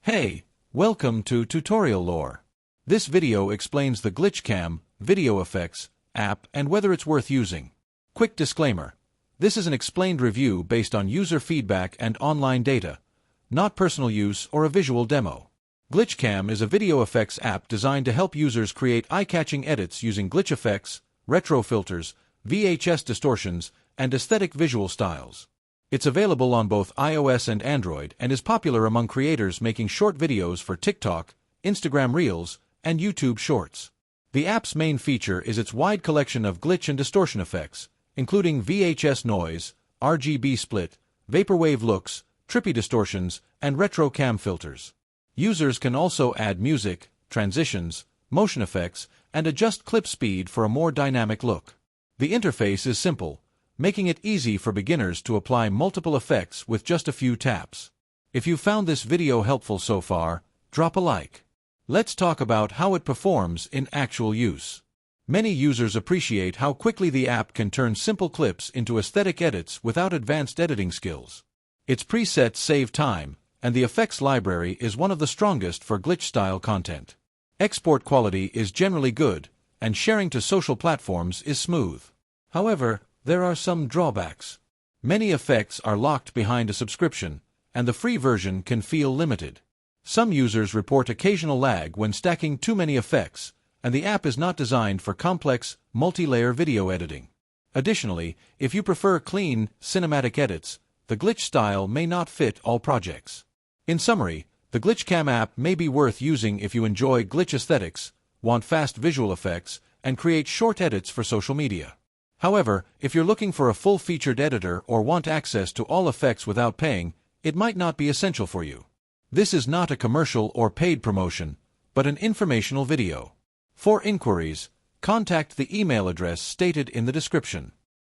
Hey, welcome to Tutorial Lore. This video explains the Glitchcam video effects app and whether it's worth using. Quick disclaimer. This is an explained review based on user feedback and online data, not personal use or a visual demo. Glitchcam is a video effects app designed to help users create eye-catching edits using glitch effects, retro filters, VHS distortions, and aesthetic visual styles. It's available on both iOS and Android and is popular among creators making short videos for TikTok, Instagram Reels, and YouTube Shorts. The app's main feature is its wide collection of glitch and distortion effects, including VHS noise, RGB split, vaporwave looks, trippy distortions, and retro cam filters. Users can also add music, transitions, motion effects, and adjust clip speed for a more dynamic look. The interface is simple, making it easy for beginners to apply multiple effects with just a few taps. If you found this video helpful so far, drop a like. Let's talk about how it performs in actual use. Many users appreciate how quickly the app can turn simple clips into aesthetic edits without advanced editing skills. Its presets save time, and the effects library is one of the strongest for glitch-style content. Export quality is generally good, and sharing to social platforms is smooth. However, there are some drawbacks. Many effects are locked behind a subscription, and the free version can feel limited. Some users report occasional lag when stacking too many effects, and the app is not designed for complex, multi-layer video editing. Additionally, if you prefer clean, cinematic edits, the glitch style may not fit all projects. In summary, the Glitchcam app may be worth using if you enjoy glitch aesthetics, want fast visual effects, and create short edits for social media. However, if you're looking for a full-featured editor or want access to all effects without paying, it might not be essential for you. This is not a commercial or paid promotion, but an informational video. For inquiries, contact the email address stated in the description.